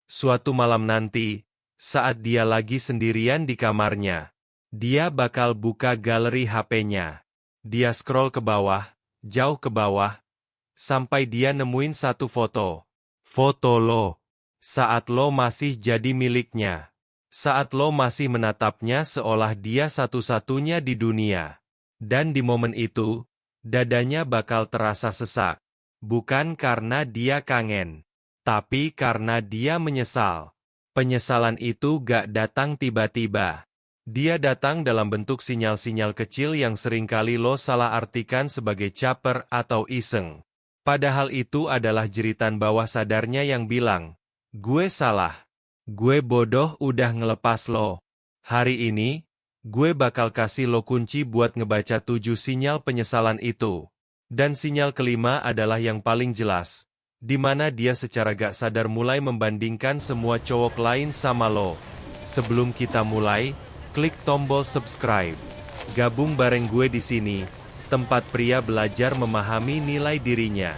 Suatu malam nanti, saat dia lagi sendirian di kamarnya, dia bakal buka galeri HP-nya. Dia scroll ke bawah, jauh ke bawah, sampai dia nemuin satu foto. Foto lo. Saat lo masih jadi miliknya. Saat lo masih menatapnya seolah dia satu-satunya di dunia. Dan di momen itu, dadanya bakal terasa sesak. Bukan karena dia kangen, tapi karena dia menyesal. Penyesalan itu gak datang tiba-tiba. Dia datang dalam bentuk sinyal-sinyal kecil yang seringkali lo salah artikan sebagai caper atau iseng. Padahal itu adalah jeritan bawah sadarnya yang bilang, gue salah. Gue bodoh udah ngelepas lo. Hari ini, gue bakal kasih lo kunci buat ngebaca 7 sinyal penyesalan itu. Dan sinyal kelima adalah yang paling jelas, di mana dia secara gak sadar mulai membandingkan semua cowok lain sama lo. Sebelum kita mulai, klik tombol subscribe. Gabung bareng gue di sini, tempat pria belajar memahami nilai dirinya.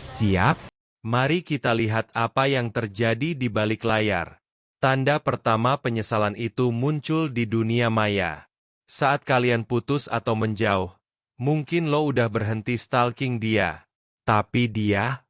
Siap? Mari kita lihat apa yang terjadi di balik layar. Tanda pertama penyesalan itu muncul di dunia maya. Saat kalian putus atau menjauh, mungkin lo udah berhenti stalking dia. Tapi dia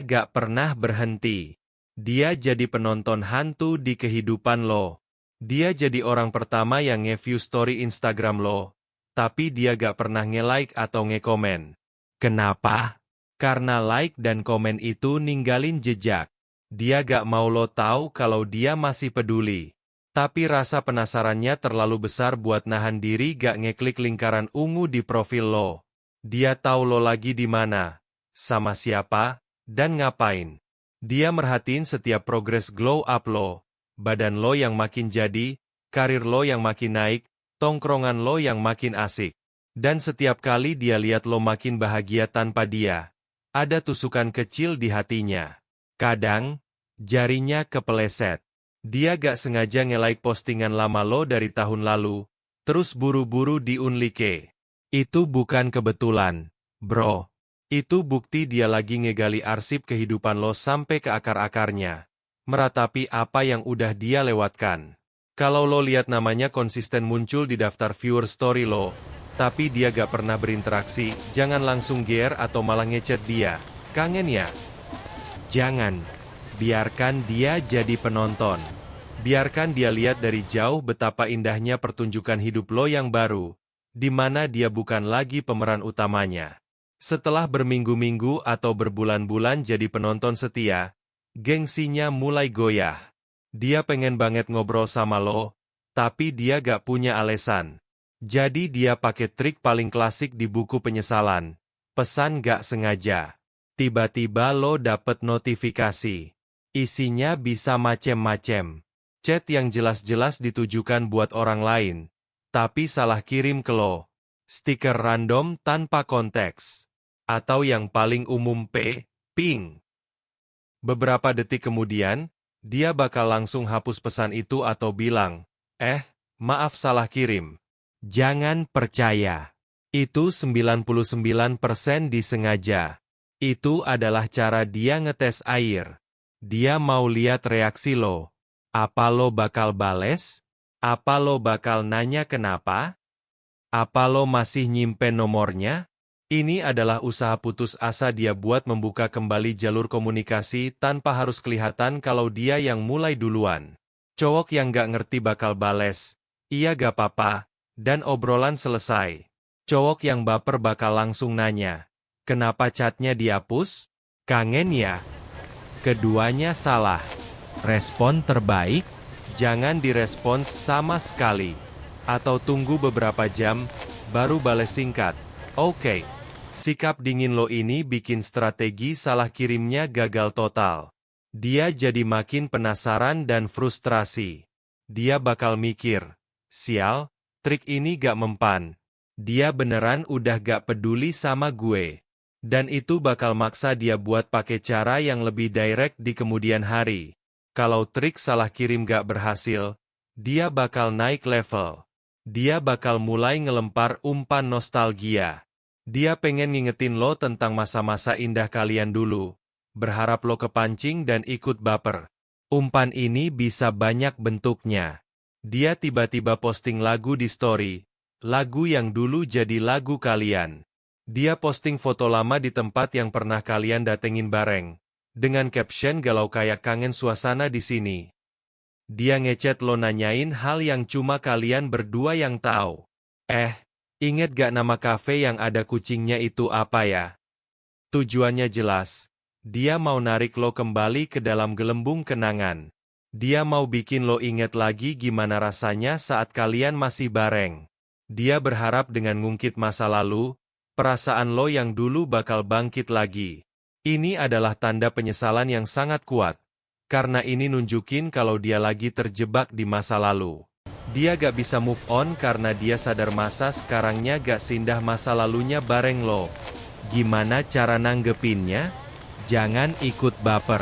gak pernah berhenti. Dia jadi penonton hantu di kehidupan lo. Dia jadi orang pertama yang nge-view story Instagram lo, tapi dia gak pernah nge-like atau nge-komen. Kenapa? Karena like dan komen itu ninggalin jejak. Dia gak mau lo tahu kalau dia masih peduli. Tapi rasa penasarannya terlalu besar buat nahan diri gak ngeklik lingkaran ungu di profil lo. Dia tahu lo lagi di mana, sama siapa, dan ngapain. Dia merhatiin setiap progres glow up lo, badan lo yang makin jadi, karir lo yang makin naik, tongkrongan lo yang makin asik. Dan setiap kali dia lihat lo makin bahagia tanpa dia, ada tusukan kecil di hatinya. Kadang, jarinya kepeleset. Dia gak sengaja nge-like postingan lama lo dari tahun lalu, terus buru-buru diunlike. Itu bukan kebetulan, bro. Itu bukti dia lagi ngegali arsip kehidupan lo sampai ke akar-akarnya, meratapi apa yang udah dia lewatkan. Kalau lo lihat namanya konsisten muncul di daftar viewer story lo, tapi dia gak pernah berinteraksi, jangan langsung GR atau malah ngechat dia. Kangen ya? Jangan. Biarkan dia jadi penonton. Biarkan dia lihat dari jauh betapa indahnya pertunjukan hidup lo yang baru, di mana dia bukan lagi pemeran utamanya. Setelah berminggu-minggu atau berbulan-bulan jadi penonton setia, gengsinya mulai goyah. Dia pengen banget ngobrol sama lo, tapi dia gak punya alasan. Jadi dia pakai trik paling klasik di buku penyesalan. Pesan gak sengaja. Tiba-tiba lo dapet notifikasi. Isinya bisa macem-macem. Chat yang jelas-jelas ditujukan buat orang lain, tapi salah kirim ke lo. Stiker random tanpa konteks. Atau yang paling umum ping. Beberapa detik kemudian, dia bakal langsung hapus pesan itu atau bilang, maaf salah kirim. Jangan percaya. Itu 99% disengaja. Itu adalah cara dia ngetes air. Dia mau lihat reaksi lo. Apa lo bakal bales? Apa lo bakal nanya kenapa? Apa lo masih nyimpen nomornya? Ini adalah usaha putus asa dia buat membuka kembali jalur komunikasi tanpa harus kelihatan kalau dia yang mulai duluan. Cowok yang gak ngerti bakal bales. Iya gak apa-apa. Dan obrolan selesai. Cowok yang baper bakal langsung nanya, kenapa chatnya dihapus? Kangen ya? Keduanya salah. Respon terbaik, jangan direspons sama sekali. Atau tunggu beberapa jam, baru bales singkat. Oke. Sikap dingin lo ini bikin strategi salah kirimnya gagal total. Dia jadi makin penasaran dan frustrasi. Dia bakal mikir, sial, trik ini gak mempan. Dia beneran udah gak peduli sama gue. Dan itu bakal maksa dia buat pakai cara yang lebih direct di kemudian hari. Kalau trik salah kirim gak berhasil, dia bakal naik level. Dia bakal mulai ngelempar umpan nostalgia. Dia pengen ngingetin lo tentang masa-masa indah kalian dulu. Berharap lo kepancing dan ikut baper. Umpan ini bisa banyak bentuknya. Dia tiba-tiba posting lagu di story, lagu yang dulu jadi lagu kalian. Dia posting foto lama di tempat yang pernah kalian datengin bareng, dengan caption galau kayak kangen suasana di sini. Dia ngechat lo nanyain hal yang cuma kalian berdua yang tahu. Inget gak nama kafe yang ada kucingnya itu apa ya? Tujuannya jelas. Dia mau narik lo kembali ke dalam gelembung kenangan. Dia mau bikin lo inget lagi gimana rasanya saat kalian masih bareng. Dia berharap dengan ngungkit masa lalu, perasaan lo yang dulu bakal bangkit lagi. Ini adalah tanda penyesalan yang sangat kuat. Karena ini nunjukin kalau dia lagi terjebak di masa lalu. Dia gak bisa move on karena dia sadar masa sekarangnya gak seindah masa lalunya bareng lo. Gimana cara nanggepinnya? Jangan ikut baper.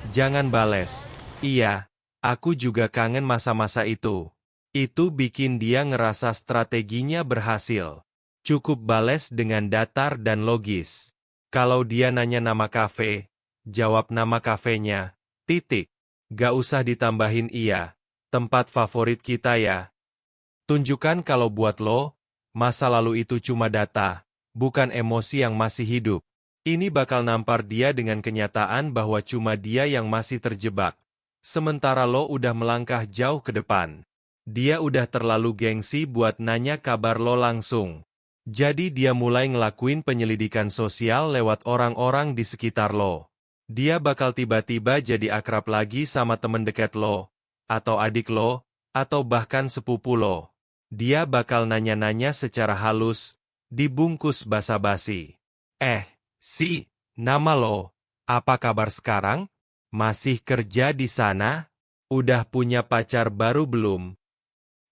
Jangan bales. Iya, aku juga kangen masa-masa itu. Itu bikin dia ngerasa strateginya berhasil. Cukup bales dengan datar dan logis. Kalau dia nanya nama kafe, jawab nama kafenya, titik. Gak usah ditambahin iya. Tempat favorit kita ya. Tunjukkan kalau buat lo, masa lalu itu cuma data, bukan emosi yang masih hidup. Ini bakal nampar dia dengan kenyataan bahwa cuma dia yang masih terjebak. Sementara lo udah melangkah jauh ke depan. Dia udah terlalu gengsi buat nanya kabar lo langsung. Jadi dia mulai ngelakuin penyelidikan sosial lewat orang-orang di sekitar lo. Dia bakal tiba-tiba jadi akrab lagi sama temen dekat lo, atau adik lo, atau bahkan sepupu lo. Dia bakal nanya-nanya secara halus, dibungkus basa-basi. Nama lo, apa kabar sekarang? Masih kerja di sana? Udah punya pacar baru belum?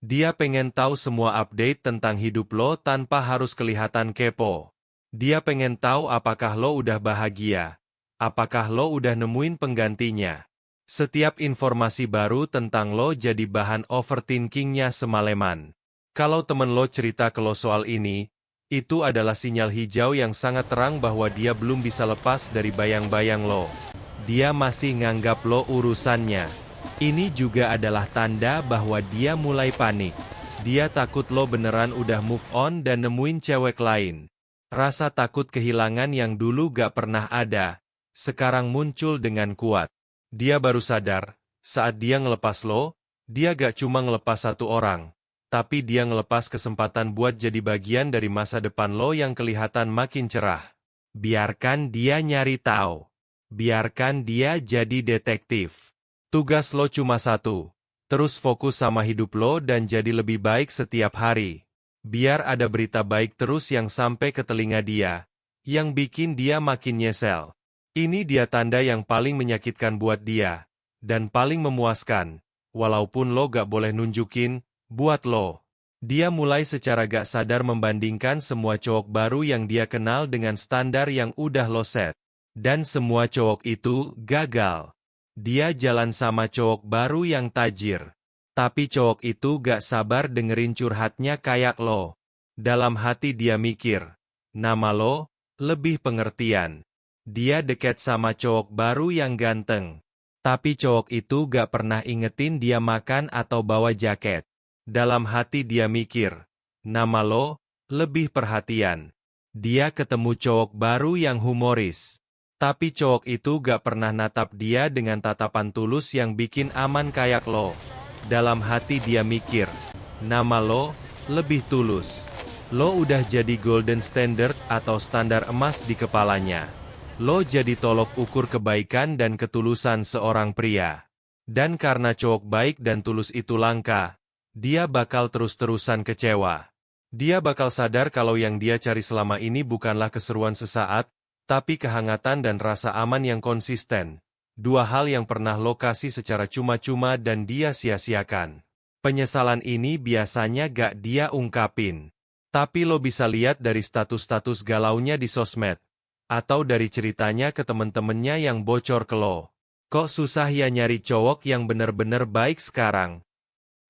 Dia pengen tahu semua update tentang hidup lo tanpa harus kelihatan kepo. Dia pengen tahu apakah lo udah bahagia, apakah lo udah nemuin penggantinya. Setiap informasi baru tentang lo jadi bahan overthinkingnya semaleman. Kalau temen lo cerita ke lo soal ini, itu adalah sinyal hijau yang sangat terang bahwa dia belum bisa lepas dari bayang-bayang lo. Dia masih nganggap lo urusannya. Ini juga adalah tanda bahwa dia mulai panik. Dia takut lo beneran udah move on dan nemuin cewek lain. Rasa takut kehilangan yang dulu gak pernah ada, sekarang muncul dengan kuat. Dia baru sadar, saat dia ngelepas lo, dia gak cuma ngelepas satu orang. Tapi dia ngelepas kesempatan buat jadi bagian dari masa depan lo yang kelihatan makin cerah. Biarkan dia nyari tahu. Biarkan dia jadi detektif. Tugas lo cuma satu. Terus fokus sama hidup lo dan jadi lebih baik setiap hari. Biar ada berita baik terus yang sampai ke telinga dia, yang bikin dia makin nyesel. Ini dia tanda yang paling menyakitkan buat dia, dan paling memuaskan, walaupun lo gak boleh nunjukin, buat lo. Dia mulai secara gak sadar membandingkan semua cowok baru yang dia kenal dengan standar yang udah lo set. Dan semua cowok itu gagal. Dia jalan sama cowok baru yang tajir. Tapi cowok itu gak sabar dengerin curhatnya kayak lo. Dalam hati dia mikir, nama lo, lebih pengertian. Dia deket sama cowok baru yang ganteng. Tapi cowok itu gak pernah ingetin dia makan atau bawa jaket. Dalam hati dia mikir, nama lo, lebih perhatian. Dia ketemu cowok baru yang humoris. Tapi cowok itu gak pernah natap dia dengan tatapan tulus yang bikin aman kayak lo. Dalam hati dia mikir, nama lo, lebih tulus. Lo udah jadi golden standard atau standar emas di kepalanya. Lo jadi tolok ukur kebaikan dan ketulusan seorang pria. Dan karena cowok baik dan tulus itu langka, dia bakal terus-terusan kecewa. Dia bakal sadar kalau yang dia cari selama ini bukanlah keseruan sesaat, tapi kehangatan dan rasa aman yang konsisten. Dua hal yang pernah lo kasih secara cuma-cuma dan dia sia-siakan. Penyesalan ini biasanya gak dia ungkapin. Tapi lo bisa lihat dari status-status galaunya di sosmed. Atau dari ceritanya ke temen-temennya yang bocor ke lo. Kok susah ya nyari cowok yang bener-bener baik sekarang?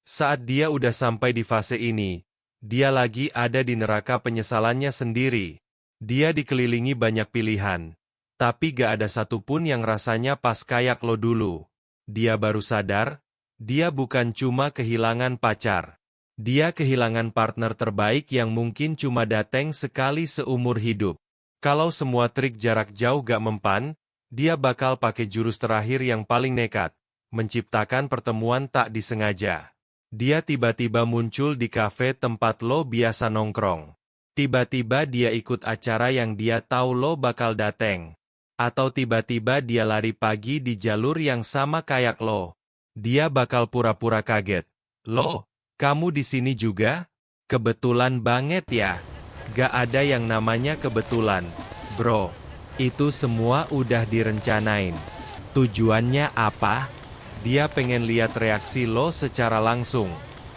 Saat dia udah sampai di fase ini, dia lagi ada di neraka penyesalannya sendiri. Dia dikelilingi banyak pilihan, tapi gak ada satupun yang rasanya pas kayak lo dulu. dia baru sadar, dia bukan cuma kehilangan pacar. Dia kehilangan partner terbaik yang mungkin cuma datang sekali seumur hidup. Kalau semua trik jarak jauh gak mempan, dia bakal pakai jurus terakhir yang paling nekat, menciptakan pertemuan tak disengaja. Dia tiba-tiba muncul di kafe tempat lo biasa nongkrong. Tiba-tiba dia ikut acara yang dia tahu lo bakal dateng. Atau tiba-tiba dia lari pagi di jalur yang sama kayak lo. Dia bakal pura-pura kaget. Lo, kamu di sini juga? Kebetulan banget ya. Gak ada yang namanya kebetulan, bro. Itu semua udah direncanain. Tujuannya apa? Dia pengen lihat reaksi lo secara langsung.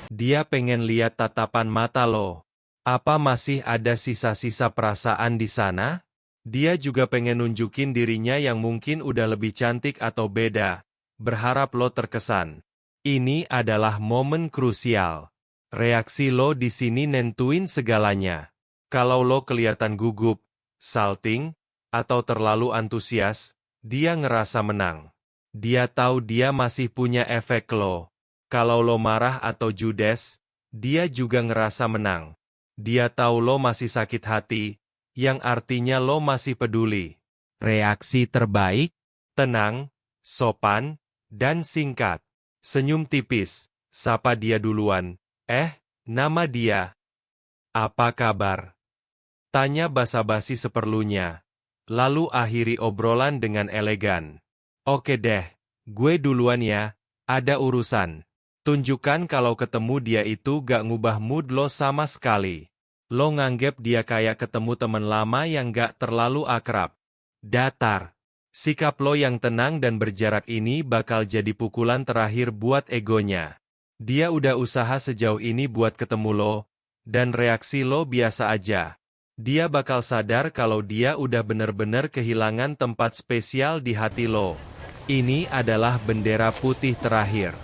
Dia pengen lihat tatapan mata lo. Apa masih ada sisa-sisa perasaan di sana? Dia juga pengen nunjukin dirinya yang mungkin udah lebih cantik atau beda. Berharap lo terkesan. Ini adalah momen krusial. Reaksi lo di sini nentuin segalanya. Kalau lo kelihatan gugup, salting, atau terlalu antusias, dia ngerasa menang. Dia tahu dia masih punya efek lo. Kalau lo marah atau judes, dia juga ngerasa menang. Dia tahu lo masih sakit hati, yang artinya lo masih peduli. Reaksi terbaik? Tenang, sopan, dan singkat. Senyum tipis, sapa dia duluan. Nama dia. Apa kabar? Tanya basa-basi seperlunya. Lalu akhiri obrolan dengan elegan. Oke deh, gue duluan ya, ada urusan. Tunjukkan kalau ketemu dia itu gak ngubah mood lo sama sekali. Lo nganggep dia kayak ketemu temen lama yang gak terlalu akrab. Datar. Sikap lo yang tenang dan berjarak ini bakal jadi pukulan terakhir buat egonya. Dia udah usaha sejauh ini buat ketemu lo, dan reaksi lo biasa aja. Dia bakal sadar kalau dia udah bener-bener kehilangan tempat spesial di hati lo. Ini adalah bendera putih terakhir.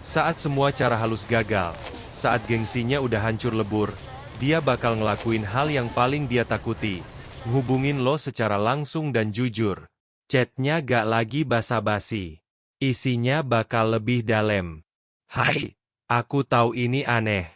Saat semua cara halus gagal, saat gengsinya udah hancur lebur, dia bakal ngelakuin hal yang paling dia takuti, ngehubungin lo secara langsung dan jujur. Chatnya gak lagi basa-basi. Isinya bakal lebih dalam. Hai, aku tahu ini aneh,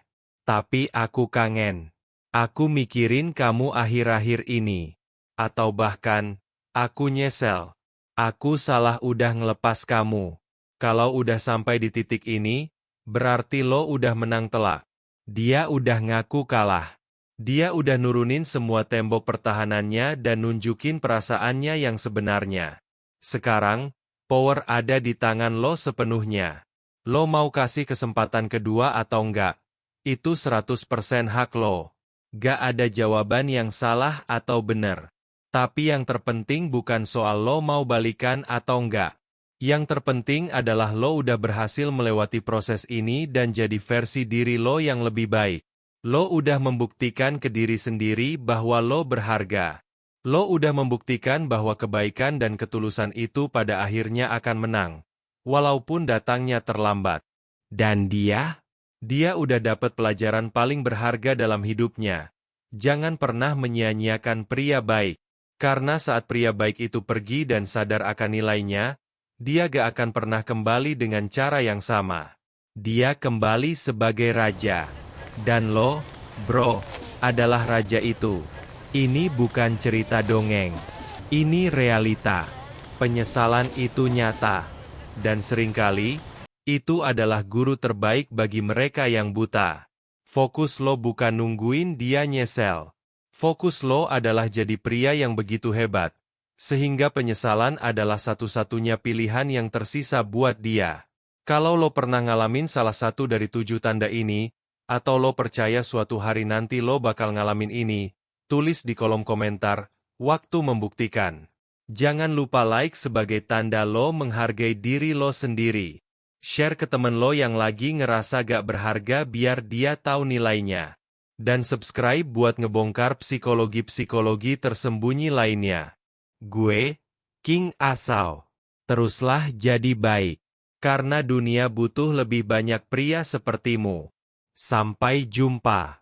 tapi aku kangen. Aku mikirin kamu akhir-akhir ini. Atau bahkan, aku nyesel. Aku salah udah ngelepas kamu. Kalau udah sampai di titik ini, berarti lo udah menang telak. Dia udah ngaku kalah. Dia udah nurunin semua tembok pertahanannya dan nunjukin perasaannya yang sebenarnya. Sekarang, power ada di tangan lo sepenuhnya. Lo mau kasih kesempatan kedua atau enggak? Itu 100% hak lo. Gak ada jawaban yang salah atau benar. Tapi yang terpenting bukan soal lo mau balikan atau enggak. Yang terpenting adalah lo udah berhasil melewati proses ini dan jadi versi diri lo yang lebih baik. Lo udah membuktikan ke diri sendiri bahwa lo berharga. Lo udah membuktikan bahwa kebaikan dan ketulusan itu pada akhirnya akan menang. Walaupun datangnya terlambat. Dan dia udah dapat pelajaran paling berharga dalam hidupnya. Jangan pernah menyia-nyiakan pria baik. Karena saat pria baik itu pergi dan sadar akan nilainya, dia gak akan pernah kembali dengan cara yang sama. Dia kembali sebagai raja. Dan lo, bro, adalah raja itu. Ini bukan cerita dongeng. Ini realita. Penyesalan itu nyata. Dan seringkali, itu adalah guru terbaik bagi mereka yang buta. Fokus lo bukan nungguin dia nyesel. Fokus lo adalah jadi pria yang begitu hebat. Sehingga penyesalan adalah satu-satunya pilihan yang tersisa buat dia. Kalau lo pernah ngalamin salah satu dari 7 tanda ini, atau lo percaya suatu hari nanti lo bakal ngalamin ini, tulis di kolom komentar, waktu membuktikan. Jangan lupa like sebagai tanda lo menghargai diri lo sendiri. Share ke temen lo yang lagi ngerasa gak berharga biar dia tahu nilainya. Dan subscribe buat ngebongkar psikologi-psikologi tersembunyi lainnya. Gue, King Asau. Teruslah jadi baik. Karena dunia butuh lebih banyak pria sepertimu. Sampai jumpa.